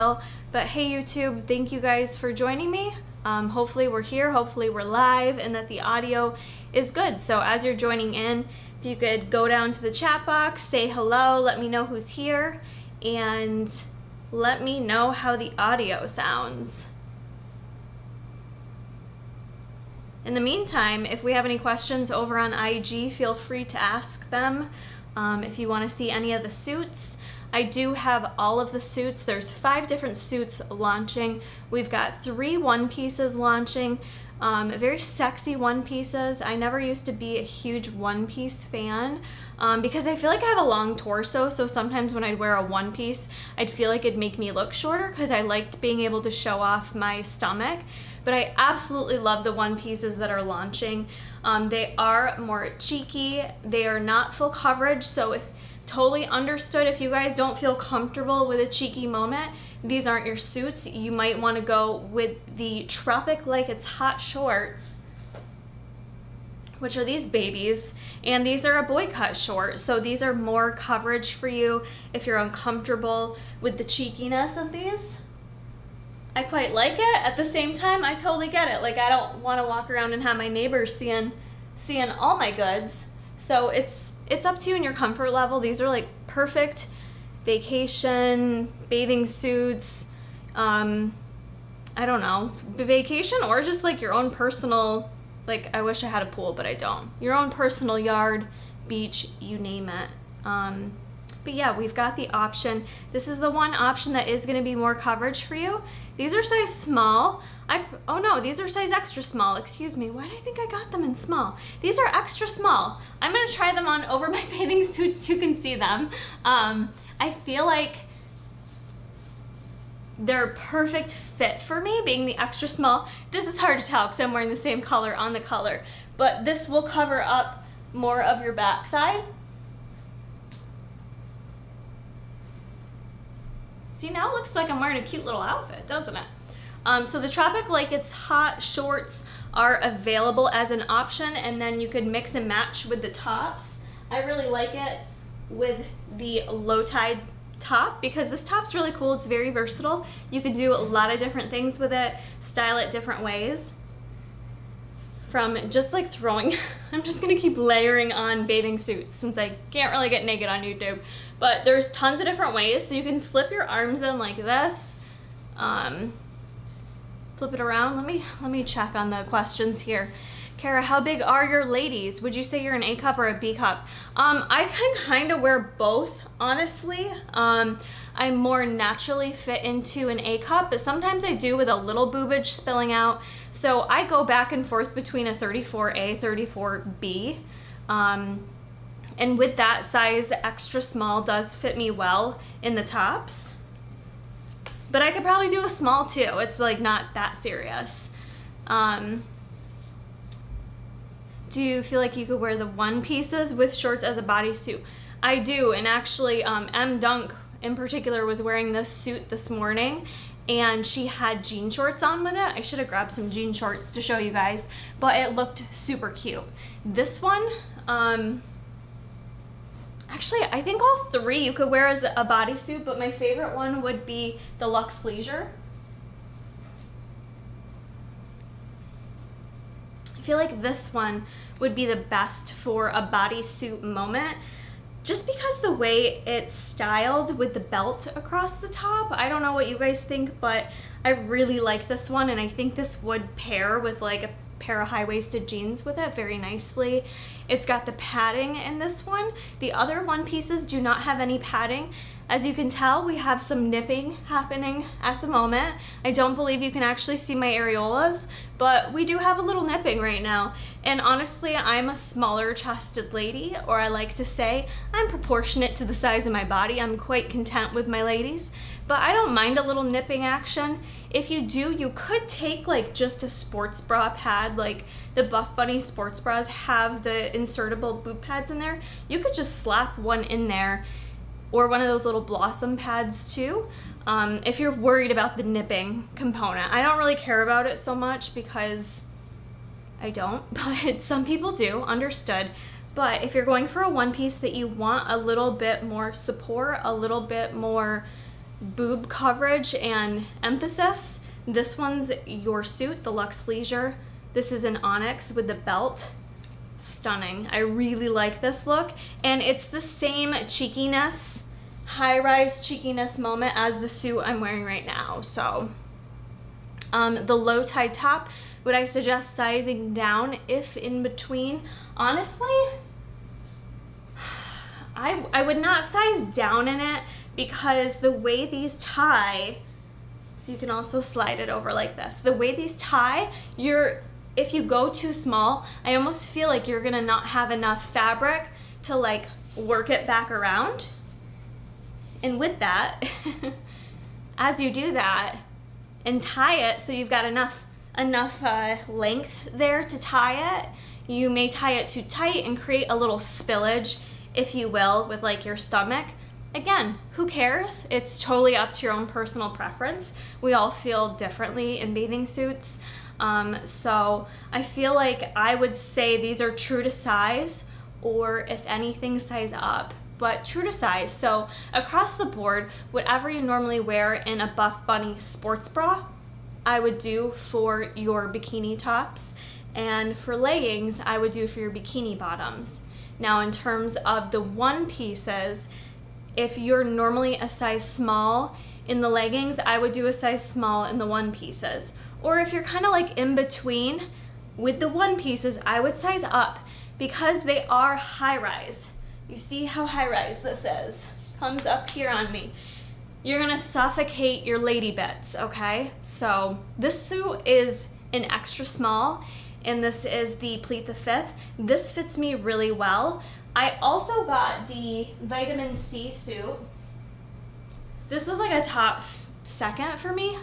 But hey YouTube, thank you guys for joining me. Hopefully we're here, hopefully we're live, and that the audio is good. So as you're joining in, if you could go down to the chat box, say hello, let me know who's here, and let me know how the audio sounds. In the meantime, if we have any questions over on IG, feel free to ask them. If you want to see any of the suits, I do have all of the suits. There's 5 different suits launching. We've got 3 one-pieces launching, very sexy one-pieces. I never used to be a huge one-piece fan because I feel like I have a long torso, so sometimes when I'd wear a one-piece, I'd feel like it'd make me look shorter because I liked being able to show off my stomach. But I absolutely love the one-pieces that are launching. They are more cheeky. They are not full coverage, so if totally understood if you guys don't feel comfortable with a cheeky moment, these aren't your suits. You might want to go with the Tropic Like It's Hot shorts, which are these babies, and these are a boy cut short, so these are more coverage for you if you're uncomfortable with the cheekiness of these. I quite like it. At the same time, I totally get it. Like, I don't want to walk around and have my neighbors seeing all my goods. So it's up to you and your comfort level. These are like perfect vacation, bathing suits, I don't know, vacation or just like your own personal, like I wish I had a pool, but I don't. Your own personal yard, beach, you name it. But yeah, we've got the option. This is the one option that is gonna be more coverage for you. These are size small. Oh no, these are size extra small. Excuse me, why did I think I got them in small? These are extra small. I'm gonna try them on over my bathing suits so you can see them. I feel like they're a perfect fit for me, being the extra small. This is hard to tell because I'm wearing the same color on the color, but this will cover up more of your backside. See, now it looks like I'm wearing a cute little outfit, doesn't it? So the Tropic Like It's Hot shorts are available as an option, and then you could mix and match with the tops. I really like it with the low tide top because this top's really cool. It's very versatile. You could do a lot of different things with it, style it different ways. From just like throwing, I'm just gonna keep layering on bathing suits since I can't really get naked on YouTube. But there's tons of different ways. So you can slip your arms in like this, flip it around. Let me check on the questions here. Kara, how big are your ladies? Would you say you're an A cup or a B cup? I can kind of wear both, honestly. I more naturally fit into an A cup, but sometimes I do with a little boobage spilling out. So I go back and forth between a 34A, 34B. And with that size, extra small does fit me well in the tops. But I could probably do a small too. It's like not that serious. Do you feel like you could wear the one pieces with shorts as a bodysuit? I do, and actually M. Dunk in particular was wearing this suit this morning and she had jean shorts on with it. I should have grabbed some jean shorts to show you guys, but it looked super cute. This one, actually I think all 3 you could wear as a bodysuit, but my favorite one would be the Luxe Leisure. I feel like this one would be the best for a bodysuit moment just because the way it's styled with the belt across the top. I don't know what you guys think, but I really like this one, and I think this would pair with like a pair of high-waisted jeans with it very nicely. It's got the padding in this one. The other one pieces do not have any padding. As you can tell, we have some nipping happening at the moment. I don't believe you can actually see my areolas, but we do have a little nipping right now. And honestly, I'm a smaller chested lady, or I like to say I'm proportionate to the size of my body. I'm quite content with my ladies, but I don't mind a little nipping action. If you do, you could take like just a sports bra pad, like the Buffbunny sports bras have the insertable boob pads in there. You could just slap one in there, or one of those little blossom pads too, if you're worried about the nipping component. I don't really care about it so much because I don't, but some people do, understood. But if you're going for a one piece that you want a little bit more support, a little bit more boob coverage and emphasis. This one's your suit, the Luxe Leisure. This is an onyx with the belt. Stunning. I really like this look, and it's the same cheekiness, high-rise cheekiness moment as the suit I'm wearing right now. So the low tie top, would I suggest sizing down if in between? Honestly, I would not size down in it, because the way these tie, so you can also slide it over like this, the way these tie, if you go too small, I almost feel like you're gonna not have enough fabric to like work it back around. And with that, as you do that and tie it so you've got enough length there to tie it, you may tie it too tight and create a little spillage, if you will, with like your stomach. Again, who cares? It's totally up to your own personal preference. We all feel differently in bathing suits. So I feel like I would say these are true to size, or if anything, size up, but true to size. So across the board, whatever you normally wear in a Buffbunny sports bra, I would do for your bikini tops, and for leggings, I would do for your bikini bottoms. Now, in terms of the one pieces, if you're normally a size small in the leggings, I would do a size small in the one pieces. Or if you're kind of like in between with the one pieces, I would size up, because they are high rise. You see how high rise this is? Comes up here on me. You're gonna suffocate your lady bits, okay? So this suit is an extra small, and this is the pleat the fifth. This fits me really well. I also got the vitamin C suit. This was like a top second for me.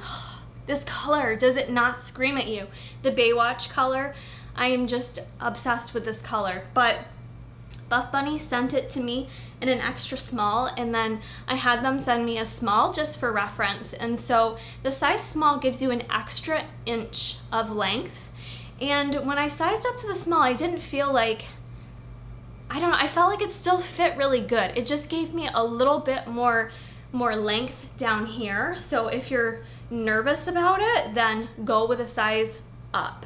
This color, does it not scream at you? The Baywatch color, I am just obsessed with this color. But Buffbunny sent it to me in an extra small, and then I had them send me a small just for reference. And so the size small gives you an extra inch of length. And when I sized up to the small, I didn't feel like, I don't know, I felt like it still fit really good. It just gave me a little bit more length down here. So if you're nervous about it, then go with a size up.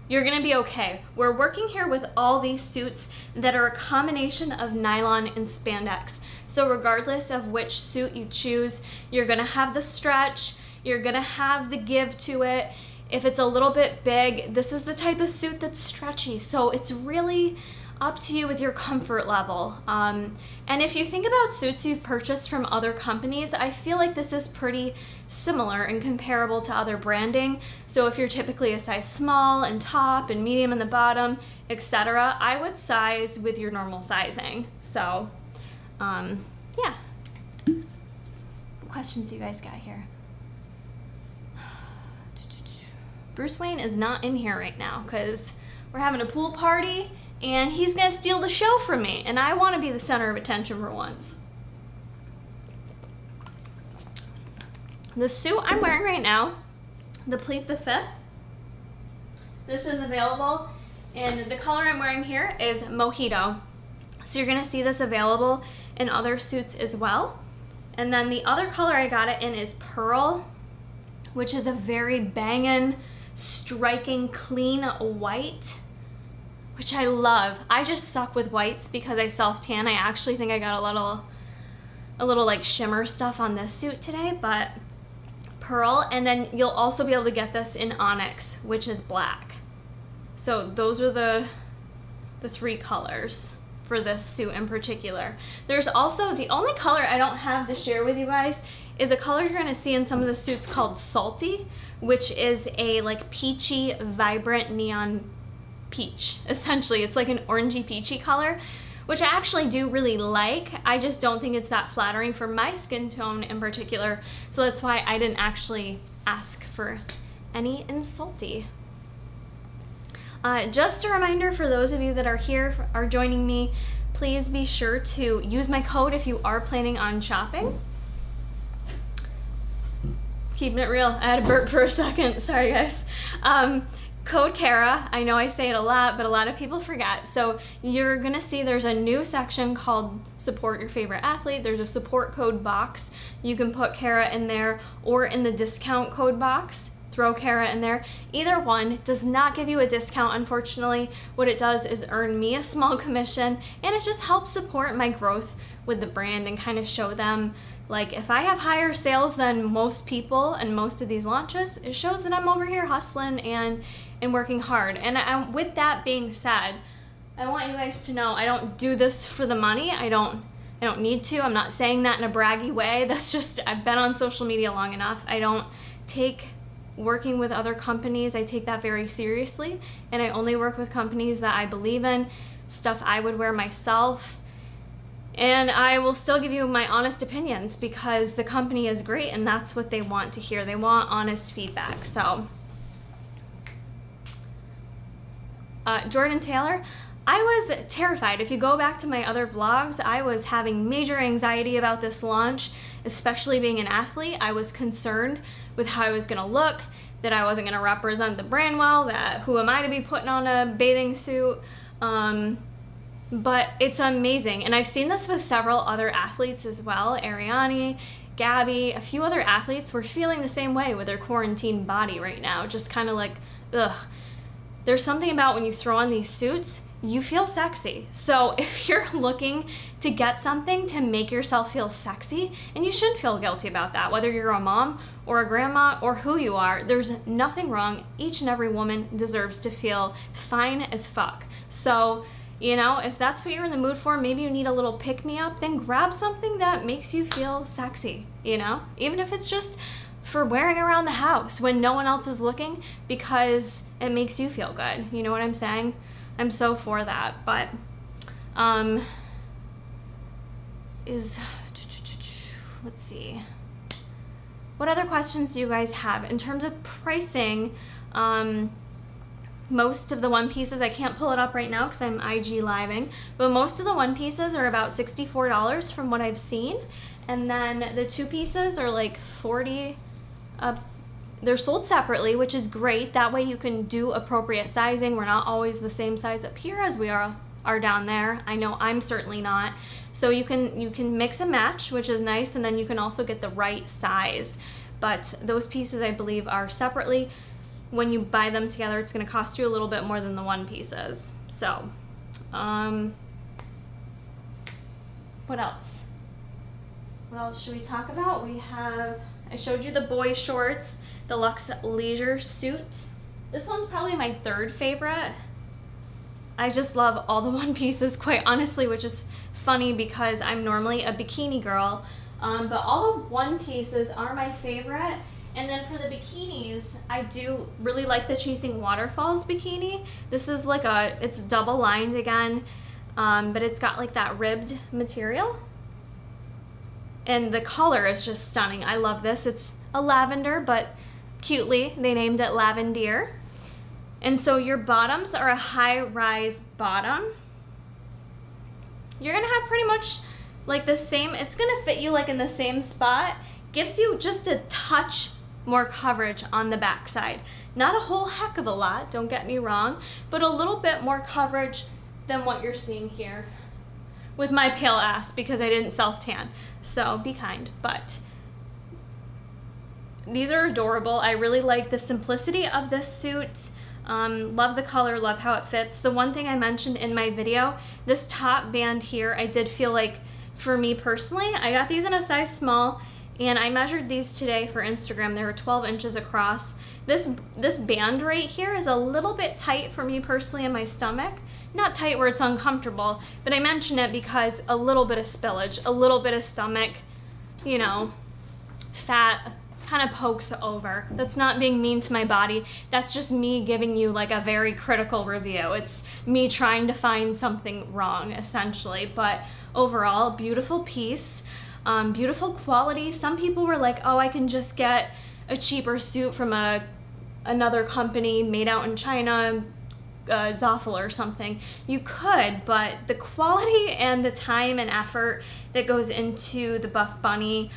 You're gonna be okay. We're working here with all these suits that are a combination of nylon and spandex. So regardless of which suit you choose, you're gonna have the stretch, you're gonna have the give to it. If it's a little bit big, this is the type of suit that's stretchy. So it's really up to you with your comfort level. And if you think about suits you've purchased from other companies, I feel like this is pretty similar and comparable to other branding. So if you're typically a size small and top and medium in the bottom, etc., I would size with your normal sizing. So, yeah. What questions do you guys got here? Bruce Wayne is not in here right now because we're having a pool party, and he's gonna steal the show from me, and I wanna be the center of attention for once. The suit I'm wearing right now, the pleat the fifth, this is available, and the color I'm wearing here is Mojito. So you're gonna see this available in other suits as well. And then the other color I got it in is Pearl, which is a very banging, striking, clean white, which I love. I just suck with whites because I self-tan. I actually think I got a little like shimmer stuff on this suit today, but Pearl. And then you'll also be able to get this in Onyx, which is black. So those are the three colors for this suit in particular. There's also, the only color I don't have to share with you guys is a color you're gonna see in some of the suits called Salty, which is a like peachy, vibrant neon peach. Essentially, it's like an orangey peachy color, which I actually do really like. I just don't think it's that flattering for my skin tone in particular, so that's why I didn't actually ask for any in Salty. Just a reminder for those of you that are here, are joining me, please be sure to use my code if you are planning on shopping. Keeping it real, I had a burp for a second, sorry guys. code Kara. I know I say it a lot, but a lot of people forget. So you're gonna see there's a new section called Support Your Favorite Athlete. There's a support code box. You can put Kara in there, or in the discount code box, throw Kara in there. Either one does not give you a discount, unfortunately. What it does is earn me a small commission, and it just helps support my growth with the brand and kind of show them, like, if I have higher sales than most people and most of these launches, it shows that I'm over here hustling and working hard. And with that being said, I want you guys to know I don't do this for the money. I don't need to. I'm not saying that in a braggy way. That's just, I've been on social media long enough. I don't take working with other companies, I take that very seriously, and I only work with companies that I believe in, stuff I would wear myself. And I will still give you my honest opinions because the company is great and that's what they want to hear. They want honest feedback. So, Jordan Taylor, I was terrified. If you go back to my other vlogs, I was having major anxiety about this launch, especially being an athlete. I was concerned with how I was gonna look, that I wasn't gonna represent the brand well, that who am I to be putting on a bathing suit? But it's amazing. And I've seen this with several other athletes as well. Ariane, Gabby, a few other athletes were feeling the same way with their quarantine body right now. Just kind of like, ugh. There's something about when you throw on these suits, you feel sexy. So if you're looking to get something to make yourself feel sexy, and you shouldn't feel guilty about that, whether you're a mom or a grandma or who you are, there's nothing wrong. Each and every woman deserves to feel fine as fuck. So, you know, if that's what you're in the mood for, maybe you need a little pick-me-up, then grab something that makes you feel sexy, you know? Even if it's just for wearing around the house when no one else is looking, because it makes you feel good. You know what I'm saying? I'm so for that. But, let's see. What other questions do you guys have? In terms of pricing, most of the one pieces, I can't pull it up right now because I'm IG living, but most of the one pieces are about $64 from what I've seen. And then the two pieces are like $40. They're sold separately, which is great. That way you can do appropriate sizing. We're not always the same size up here as we are down there. I know I'm certainly not. So you can mix and match, which is nice, and then you can also get the right size. But those pieces, I believe, are separately. When you buy them together, it's going to cost you a little bit more than the one pieces. So, what else? What else should we talk about? I showed you the boy shorts, the Luxe leisure suit. This one's probably my third favorite. I just love all the one pieces, quite honestly, which is funny because I'm normally a bikini girl. But all the one pieces are my favorite. And then for the bikinis, I do really like the Chasing Waterfalls bikini. This is like it's double lined again, but it's got like that ribbed material. And the color is just stunning. I love this. It's a lavender, but cutely, they named it Lavendier. And so your bottoms are a high-rise bottom. You're gonna have pretty much like the same, it's gonna fit you like in the same spot. Gives you just a touch more coverage on the backside. Not a whole heck of a lot, don't get me wrong, but a little bit more coverage than what you're seeing here with my pale ass because I didn't self-tan. So be kind, but these are adorable. I really like the simplicity of this suit. Love the color, love how it fits. The one thing I mentioned in my video, this top band here, I did feel like, for me personally, I got these in a size small, and I measured these today for Instagram. They were 12 inches across. This band right here is a little bit tight for me personally in my stomach. Not tight where it's uncomfortable, but I mention it because a little bit of spillage, a little bit of stomach, you know, fat kind of pokes over. That's not being mean to my body. That's just me giving you like a very critical review. It's me trying to find something wrong, essentially. But overall, beautiful piece. Beautiful quality. Some people were like, oh, I can just get a cheaper suit from another company made out in China, Zoffel or something. You could, but the quality and the time and effort that goes into the Buffbunny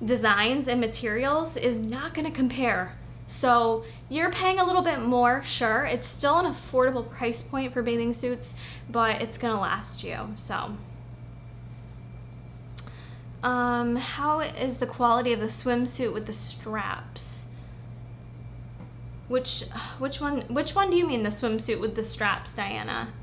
designs and materials is not going to compare So you're paying a little bit more, sure. It's still an affordable price point for bathing suits, but it's gonna last you, so. How is the quality of the swimsuit with the straps? Which one do you mean, the swimsuit with the straps, Diana?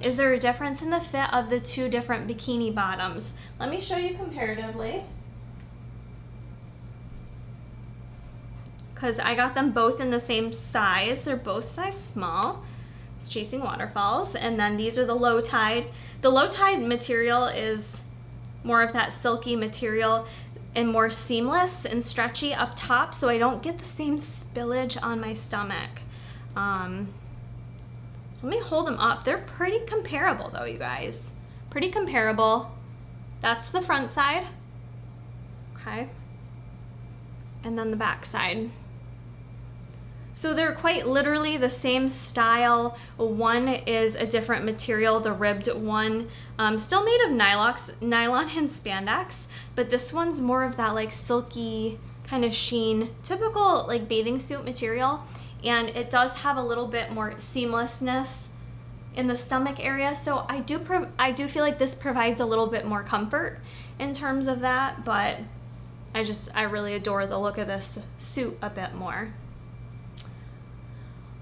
Is there a difference in the fit of the two different bikini bottoms? Let me show you comparatively. Because I got them both in the same size. They're both size small. It's Chasing Waterfalls. And then these are the low tide. The low tide material is more of that silky material and more seamless and stretchy up top, so I don't get the same spillage on my stomach. So let me hold them up. They're pretty comparable though, you guys. Pretty comparable. That's the front side. Okay. And then the back side. So they're quite literally the same style. One is a different material, the ribbed one, still made of nylon and spandex, but this one's more of that like silky kind of sheen, typical like bathing suit material, and it does have a little bit more seamlessness in the stomach area. So I do feel like this provides a little bit more comfort in terms of that, but I really adore the look of this suit a bit more.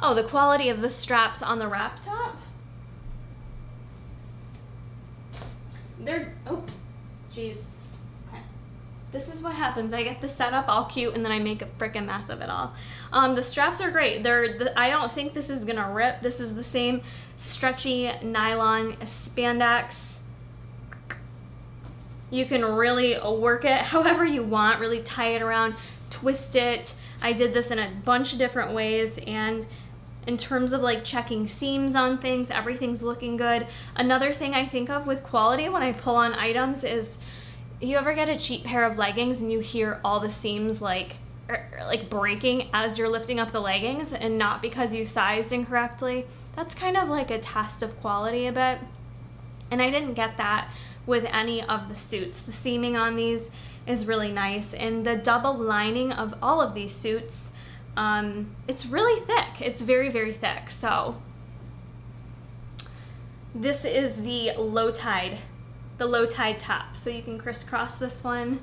Oh, the quality of the straps on the wrap top. Oh, geez. Okay. This is what happens. I get the setup all cute and then I make a freaking mess of it all. The straps are great. I don't think this is gonna rip. This is the same stretchy nylon spandex. You can really work it however you want, really tie it around, twist it. I did this in a bunch of different ways, and in terms of like checking seams on things, everything's looking good. Another thing I think of with quality when I pull on items is, you ever get a cheap pair of leggings and you hear all the seams like breaking as you're lifting up the leggings, and not because you sized incorrectly? That's kind of like a test of quality a bit. And I didn't get that with any of the suits. The seaming on these is really nice, and the double lining of all of these suits, it's really thick. It's very, very thick. So this is the low tide top. So you can crisscross this one.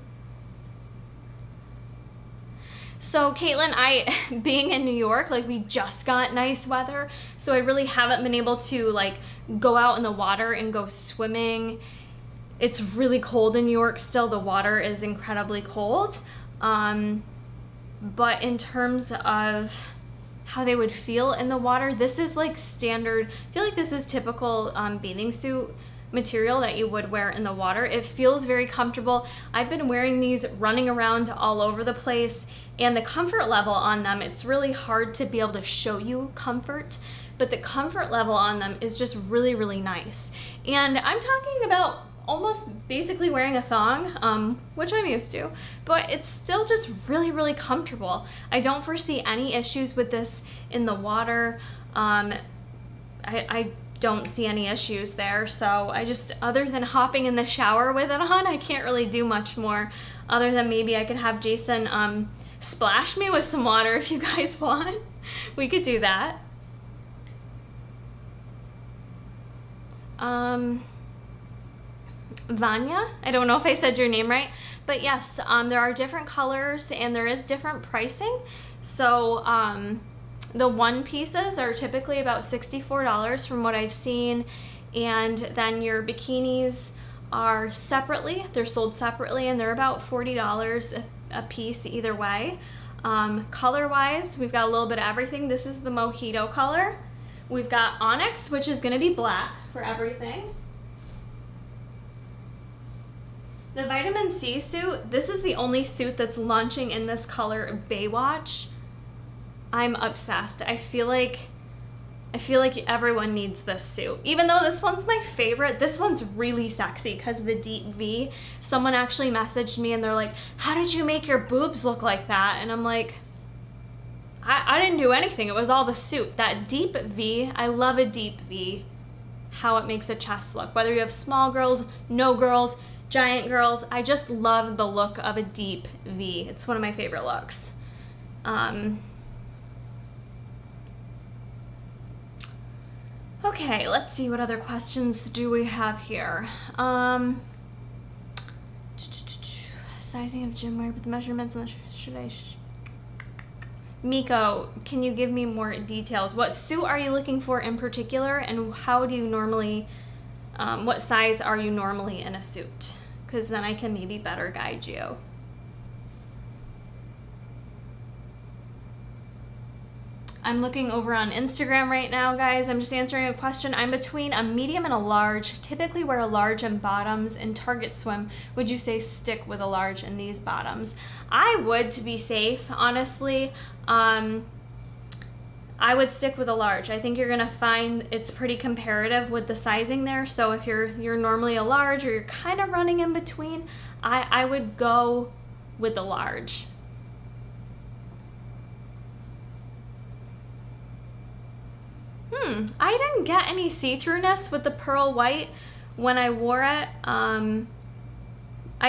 So Caitlin, being in New York, like we just got nice weather, so I really haven't been able to like go out in the water and go swimming. It's really cold in New York still. The water is incredibly cold. But in terms of how they would feel in the water, this is like standard. I feel like this is typical bathing suit material that you would wear in the water. It feels very comfortable. I've been wearing these running around all over the place, and the comfort level on them, it's really hard to be able to show you comfort, but the comfort level on them is just really, really nice. And I'm talking about almost basically wearing a thong, which I'm used to, but it's still just really, really comfortable. I don't foresee any issues with this in the water. I don't see any issues there. So other than hopping in the shower with it on, I can't really do much more, other than maybe I could have Jason splash me with some water if you guys want. We could do that. Vanya, I don't know if I said your name right, but yes, there are different colors and there is different pricing. So the one pieces are typically about $64 from what I've seen, and then your bikinis are separately, they're sold separately, and they're about $40 a piece either way. Color wise, we've got a little bit of everything. This is the mojito color. We've got onyx, which is going to be black for everything. The vitamin C suit, this is the only suit that's launching in this color, Baywatch. I'm obsessed. I feel like everyone needs this suit. Even though this one's my favorite, this one's really sexy because of the deep V. Someone actually messaged me and they're like, how did you make your boobs look like that? And I'm like, I didn't do anything. It was all the suit. That deep V, I love a deep V. How it makes a chest look. Whether you have small girls, no girls, giant girls. I just love the look of a deep V. It's one of my favorite looks. Okay, let's see, what other questions do we have here? Sizing of gym wear with the measurements and Miko, can you give me more details? What suit are you looking for in particular, and how do you normally, what size are you normally in a suit? Because then I can maybe better guide you. I'm looking over on Instagram right now, guys. I'm just answering a question. I'm between a medium and a large. Typically wear a large in bottoms. In Target Swim, would you say stick with a large in these bottoms? I would, to be safe, honestly. I would stick with a large. I think you're gonna find it's pretty comparative with the sizing there. So if you're normally a large or you're kind of running in between, I would go with the large. I didn't get any see-throughness with the pearl white when I wore it. I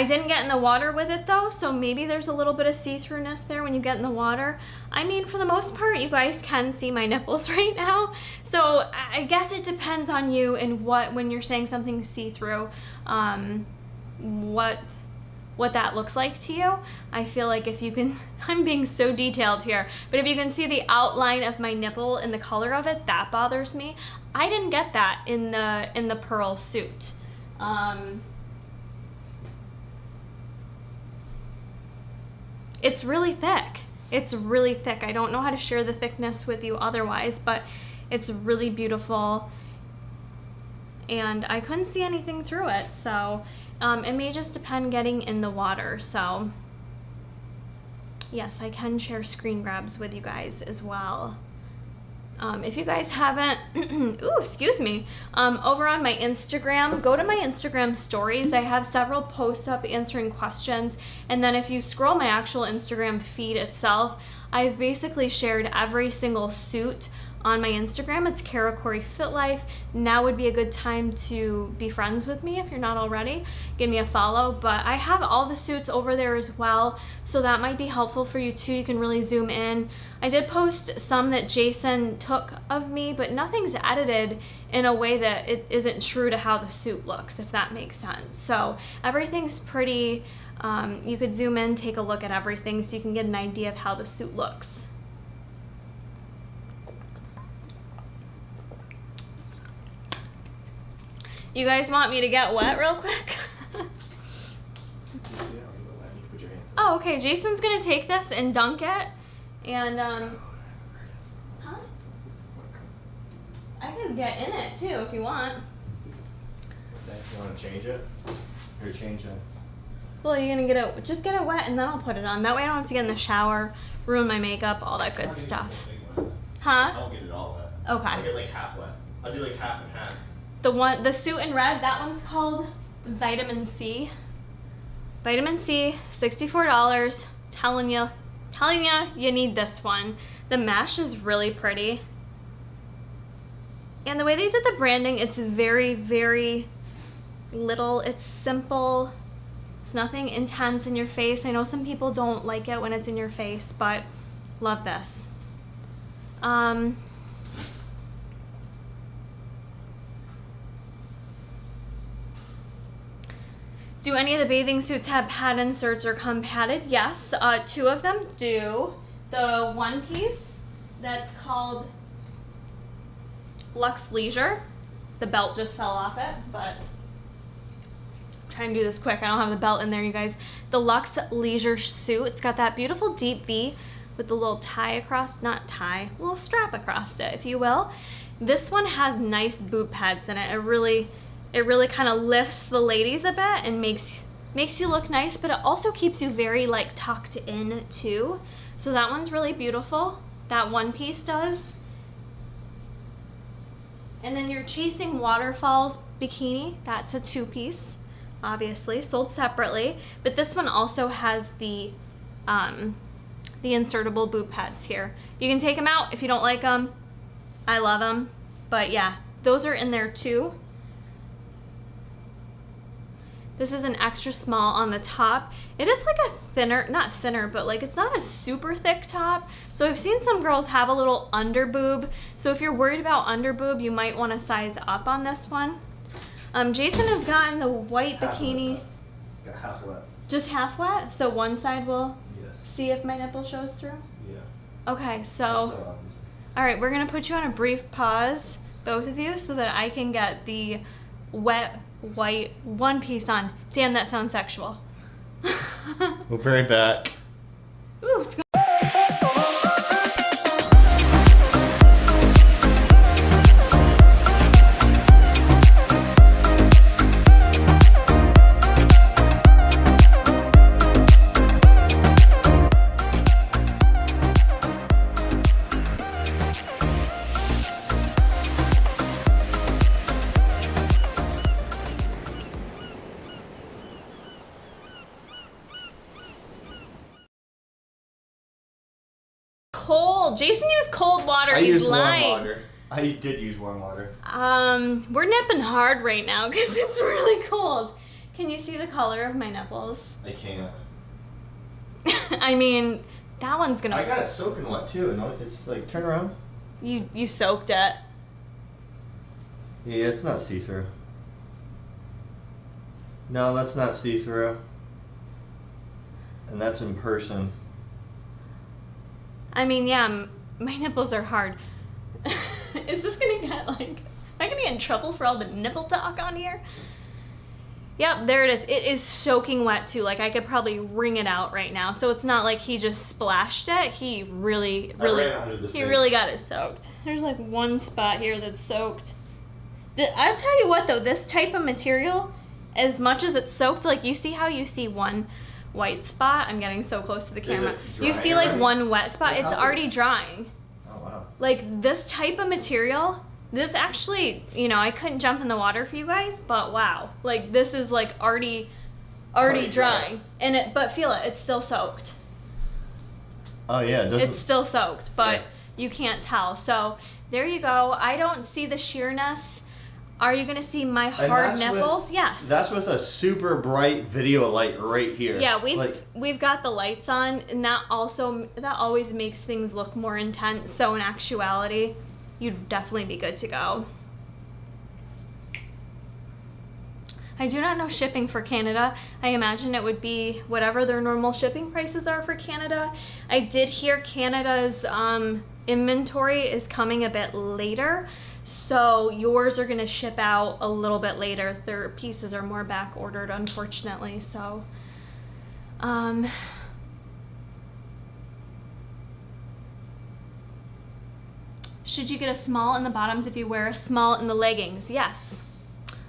didn't get in the water with it though, so maybe there's a little bit of see-throughness there when you get in the water. I mean, for the most part, you guys can see my nipples right now. So I guess it depends on you and when you're saying something see-through, what that looks like to you. I feel like if you can, I'm being so detailed here, but if you can see the outline of my nipple and the color of it, that bothers me. I didn't get that in the pearl suit. It's really thick. It's really thick. I don't know how to share the thickness with you otherwise, but it's really beautiful. And I couldn't see anything through it, so it may just depend getting in the water. So yes, I can share screen grabs with you guys as well. If you guys haven't, ooh, excuse me, over on my Instagram, go to my Instagram stories. I have several posts up answering questions. And then if you scroll my actual Instagram feed itself, I've basically shared every single suit on my Instagram. It's Kara Corey Fit Life. Now would be a good time to be friends with me if you're not already. Give me a follow, but I have all the suits over there as well, so that might be helpful for you too. You can really zoom in. I did post some that Jason took of me, but nothing's edited in a way that it isn't true to how the suit looks, if that makes sense. So everything's pretty, you could zoom in, take a look at everything so you can get an idea of how the suit looks. You guys want me to get wet real quick? Oh, okay. Jason's gonna take this and dunk it, and huh? I could get in it too if you want. You want to change it? Or change it? Well, you're gonna get it. Just get it wet, and then I'll put it on. That way, I don't have to get in the shower, ruin my makeup, all that good stuff. Huh? I'll get it all wet. Okay. I'll get like half wet. I'll do like half and half. The suit in red, that one's called Vitamin C. Vitamin C, $64. Telling you, you need this one. The mesh is really pretty. And the way they did the branding, it's very, very little. It's simple. It's nothing intense in your face. I know some people don't like it when it's in your face, but love this. Do any of the bathing suits have pad inserts or come padded? Yes, 2 of them do. The one piece that's called Luxe Leisure. The belt just fell off it, but I'm trying to do this quick. I don't have the belt in there, you guys. The Luxe Leisure suit. It's got that beautiful deep V with the little tie across, not tie, little strap across it, if you will. This one has nice boot pads in it. It really kind of lifts the ladies a bit and makes you look nice, but it also keeps you very like tucked in too. So that one's really beautiful. That one piece does. And then your Chasing Waterfalls bikini, that's a 2-piece, obviously, sold separately. But this one also has the insertable boot pads here. You can take them out if you don't like them. I love them. But yeah, those are in there too. This is an extra small on the top. It is like a thinner, not thinner, but like it's not a super thick top. So I've seen some girls have a little under boob. So if you're worried about under boob, you might want to size up on this one. Jason has gotten the white bikini. Got half wet. Just half wet? So one side will Yes. see if my nipple shows through? Yeah. Okay, So obviously. all right, we're gonna put you on a brief pause, both of you, so that I can get the wet white one piece on. Damn, that sounds sexual. We'll be right back. Ooh, it's cold. Jason used cold water. I He's used lying. warm water. I did use warm water. We're nipping hard right now because it's really cold. Can you see the color of my nipples? I can't. I mean, that one's gonna. I got it soaking wet too. No, it's like turn around. You soaked it. Yeah, it's not see-through. No, that's not see-through. And that's in person. I mean, yeah, my nipples are hard. Is this gonna get like, am I gonna get in trouble for all the nipple talk on here? Yep, there it is. It is soaking wet too. Like I could probably wring it out right now. So it's not like he just splashed it. He really got it soaked. There's like one spot here that's soaked. I'll tell you what though, this type of material, as much as it's soaked, like you see how you see one white spot? I'm getting so close to the camera. You see like one wet spot, it's already drying. Oh wow. Like this type of material, this actually, you know, I couldn't jump in the water for you guys, but wow. Like this is like already drying. And but feel it, it's still soaked. Oh yeah, it doesn't... It's still soaked, but yeah. You can't tell. So there you go. I don't see the sheerness. Are you gonna see my hard nipples? Yes. That's with a super bright video light right here. Yeah, we've got the lights on, and that always makes things look more intense. So in actuality, you'd definitely be good to go. I do not know shipping for Canada. I imagine it would be whatever their normal shipping prices are for Canada. I did hear Canada's inventory is coming a bit later. So yours are gonna ship out a little bit later. Their pieces are more back ordered, unfortunately. So, should you get a small in the bottoms if you wear a small in the leggings? Yes.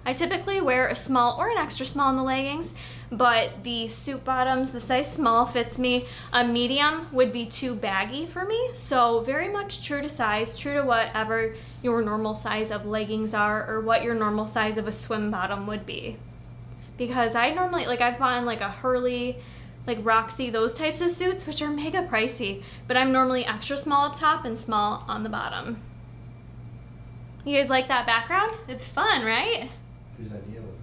I typically wear a small or an extra small in the leggings, but the suit bottoms, the size small fits me. A medium would be too baggy for me, so very much true to size, true to whatever your normal size of leggings are or what your normal size of a swim bottom would be. Because I normally, like I've bought like a Hurley, like Roxy, those types of suits, which are mega pricey, but I'm normally extra small up top and small on the bottom. You guys like that background? It's fun, right? Whose idea was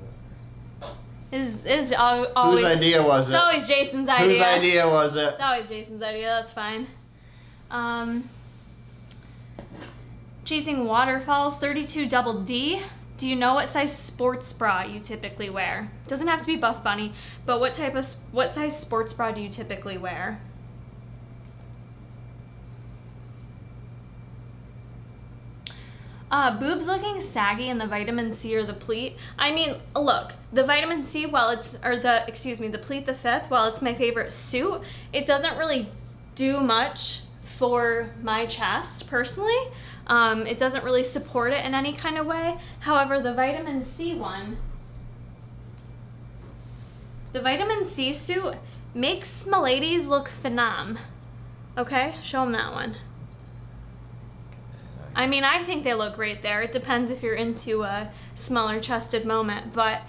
Always, whose idea was it? It's always Jason's idea. Whose idea was it? It's always Jason's idea, that's fine. Chasing Waterfalls 32 Double D. Do you know what size sports bra you typically wear? Doesn't have to be Buffbunny, but what size sports bra do you typically wear? Boobs looking saggy in the vitamin C or the pleat. I mean, look, the vitamin C, the pleat the fifth, while it's my favorite suit, it doesn't really do much for my chest personally. It doesn't really support it in any kind of way. However, the vitamin C one, the vitamin C suit makes my ladies look phenom. Okay, show them that one. I mean, I think they look great there. It depends if you're into a smaller chested moment, but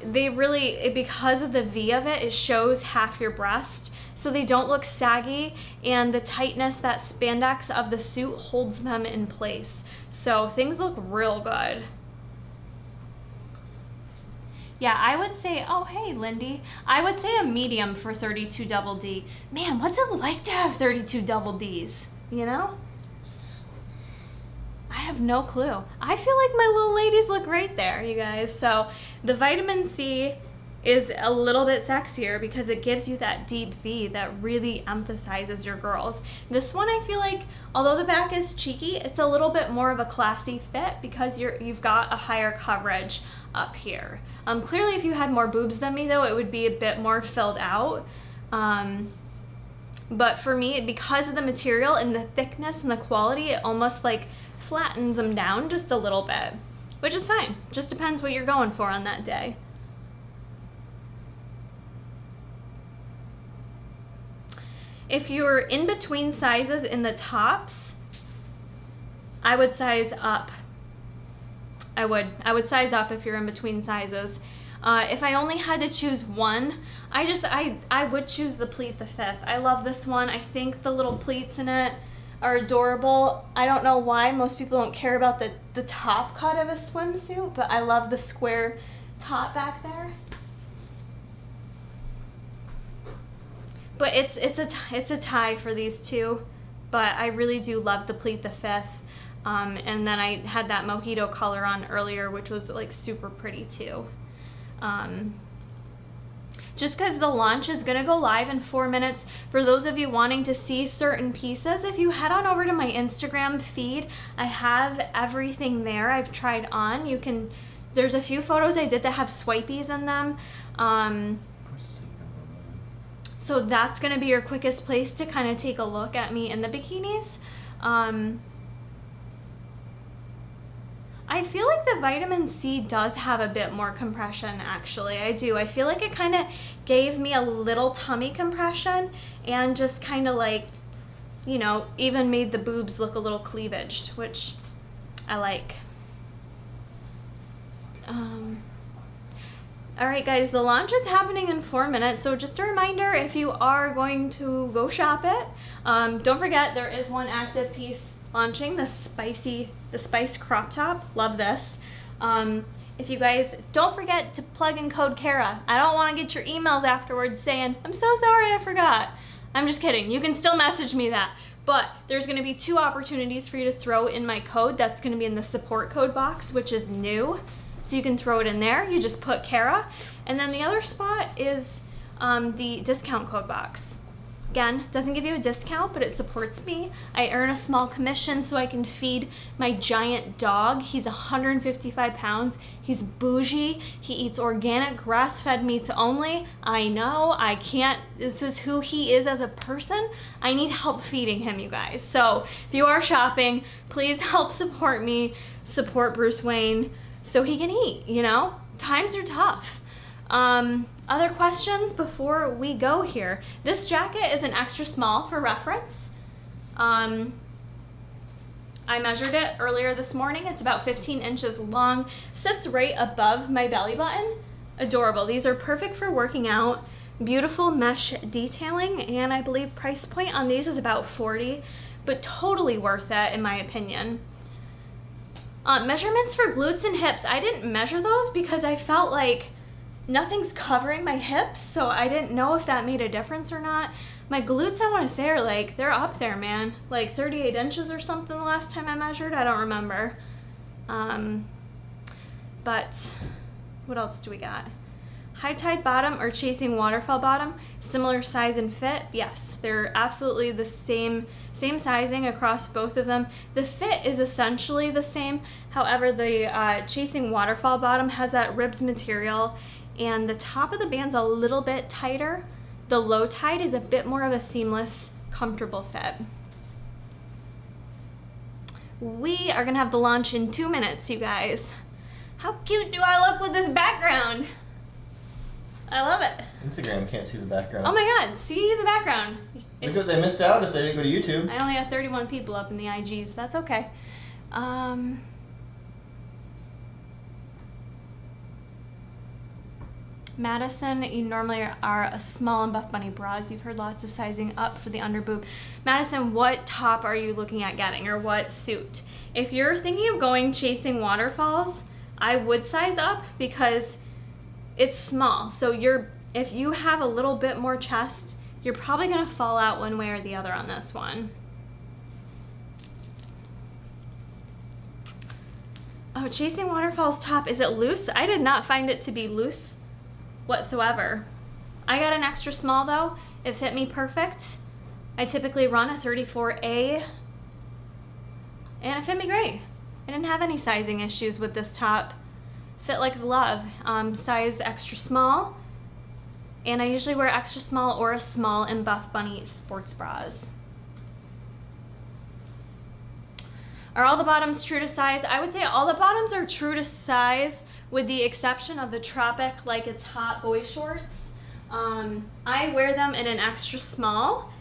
they really, because of the V of it, it shows half your breast, so they don't look saggy, and the tightness, that spandex of the suit holds them in place. So things look real good. Yeah, I would say, oh, hey, Lindy. I would say a medium for 32 double D. Man, what's it like to have 32 double Ds, you know? I have no clue. I feel like my little ladies look great there, you guys. So the vitamin C is a little bit sexier because it gives you that deep V that really emphasizes your girls. This one, I feel like, although the back is cheeky, it's a little bit more of a classy fit because you've got a higher coverage up here. Clearly, if you had more boobs than me, though, it would be a bit more filled out. But for me, because of the material and the thickness and the quality, it almost like flattens them down just a little bit, which is fine. Just depends what you're going for on that day. If you're in between sizes in the tops, I would size up. I would size up if you're in between sizes. If I only had to choose one, I would choose the pleat the fifth. I love this one. I think the little pleats in it are adorable. I don't know why most people don't care about the top cut of a swimsuit, but I love the square top back there. But it's a tie for these two, but I really do love the pleat the fifth. And then I had that mojito color on earlier, which was like super pretty too. Just because the launch is gonna go live in 4 minutes, for those of you wanting to see certain pieces, if you head on over to my Instagram feed, I have everything there I've tried on. There's a few photos I did that have swipies in them. So that's gonna be your quickest place to kind of take a look at me in the bikinis. I feel like the vitamin C does have a bit more compression, actually. I do. I feel like it kind of gave me a little tummy compression and just kind of like, you know, even made the boobs look a little cleavaged, which I like. All right, guys, the launch is happening in 4 minutes, so just a reminder, if you are going to go shop it, don't forget there is one active piece launching, the spiced crop top. Love this. If you guys don't forget to plug in code Kara. I don't want to get your emails afterwards saying, I'm so sorry I forgot. I'm just kidding. You can still message me that. But there's going to be 2 opportunities for you to throw in my code. That's going to be in the support code box, which is new. So you can throw it in there. You just put Kara. And then the other spot is the discount code box. Again, doesn't give you a discount, but it supports me. I earn a small commission so I can feed my giant dog. He's 155 pounds. He's bougie. He eats organic grass-fed meats only. I know, I can't, this is who he is as a person. I need help feeding him, you guys. So if you are shopping, please help support me, support Bruce Wayne so he can eat, you know? Times are tough. Other questions before we go here? This jacket is an extra small for reference. I measured it earlier this morning. It's about 15 inches long, sits right above my belly button. Adorable. These are perfect for working out. Beautiful mesh detailing, and I believe price point on these is about $40, but totally worth it in my opinion. Measurements for glutes and hips. I didn't measure those because I felt like nothing's covering my hips, so I didn't know if that made a difference or not. My glutes, I want to say, are like, they're up there, man. Like 38 inches or something the last time I measured. I don't remember. But what else do we got? High tide bottom or chasing waterfall bottom, similar size and fit. Yes, they're absolutely the same sizing across both of them. The fit is essentially the same. However, the chasing waterfall bottom has that ribbed material, and the top of the band's a little bit tighter. The low tide is a bit more of a seamless, comfortable fit. We are gonna have the launch in 2 minutes, you guys. How cute do I look with this background? I love it. Instagram can't see the background. Oh my god, see the background. Look what they missed out if they didn't go to YouTube. I only have 31 people up in the IGs. That's okay. Madison, you normally are a small in Buffbunny bras. You've heard lots of sizing up for the under boob. Madison, what top are you looking at getting, or what suit? If you're thinking of going chasing waterfalls, I would size up because it's small. So if you have a little bit more chest, you're probably gonna fall out one way or the other on this one. Oh, Chasing Waterfalls top, is it loose? I did not find it to be loose whatsoever. I got an extra small though. It fit me perfect. I typically run a 34A and it fit me great. I didn't have any sizing issues with this top. Fit like a glove. Size extra small. And I usually wear extra small or a small in Buffbunny sports bras. Are all the bottoms true to size? I would say all the bottoms are true to size with the exception of the Tropic Like It's Hot boy shorts. I wear them in an extra small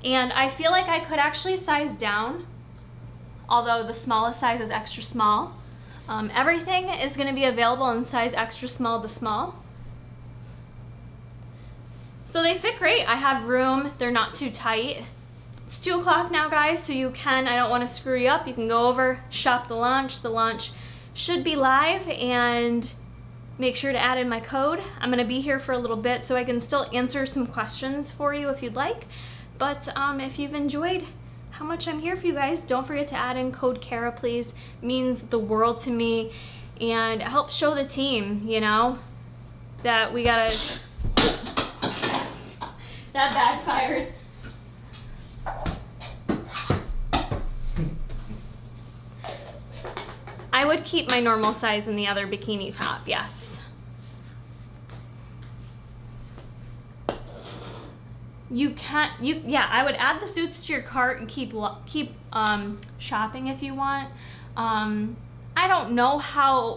and I feel like I could actually size down, although the smallest size is extra small. Everything is going to be available in size extra small to small. So they fit great. I have room. They're not too tight. It's 2 o'clock now, guys, so you can, I don't want to screw you up, you can go over, shop the launch. The launch should be live, and make sure to add in my code. I'm going to be here for a little bit so I can still answer some questions for you if you'd like. But if you've enjoyed how much I'm here for you guys, don't forget to add in code Kara, please. It means the world to me, and it helps show the team, you know, that we gotta... That backfired. I would keep my normal size in the other bikini top, yes. Yeah, I would add the suits to your cart and keep shopping if you want. I don't know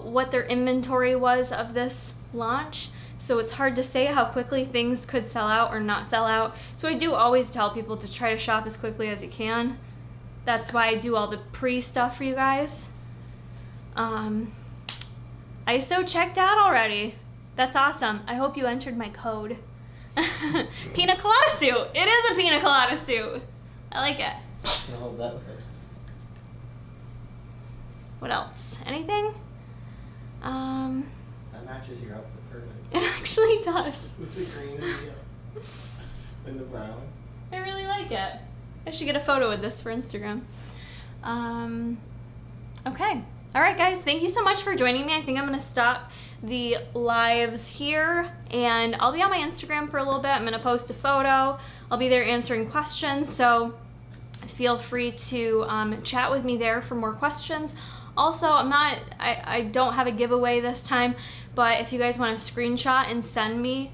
what their inventory was of this launch, so it's hard to say how quickly things could sell out or not sell out. So I do always tell people to try to shop as quickly as you can. That's why I do all the pre-stuff for you guys. ISO checked out already. That's awesome. I hope you entered my code. Pina colada suit. It is a pina colada suit. I like it. Can I hold that with it? What else? Anything? That matches your outfit perfect. It actually does. With the green and the brown. I really like it. I should get a photo with this for Instagram. Okay. All right, guys, thank you so much for joining me. I think I'm gonna stop the lives here, and I'll be on my Instagram for a little bit. I'm gonna post a photo. I'll be there answering questions, so feel free to chat with me there for more questions. Also, I don't have a giveaway this time, but if you guys want to screenshot and send me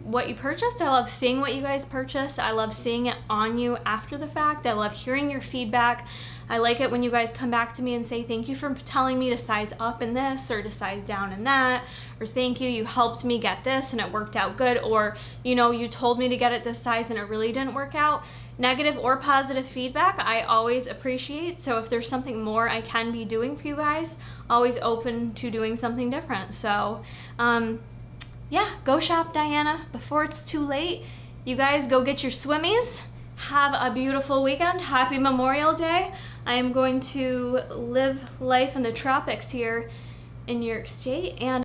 what you purchased, I love seeing what you guys purchased. I love seeing it on you after the fact. I love hearing your feedback. I like it when you guys come back to me and say, thank you for telling me to size up in this or to size down in that, or thank you, you helped me get this and it worked out good, or you know, you told me to get it this size and it really didn't work out. Negative or positive feedback, I always appreciate. So if there's something more I can be doing for you guys, always open to doing something different. So yeah, go shop, Diana, before it's too late. You guys go get your swimmies. Have a beautiful weekend. Happy Memorial Day. I am going to live life in the tropics here in New York State, and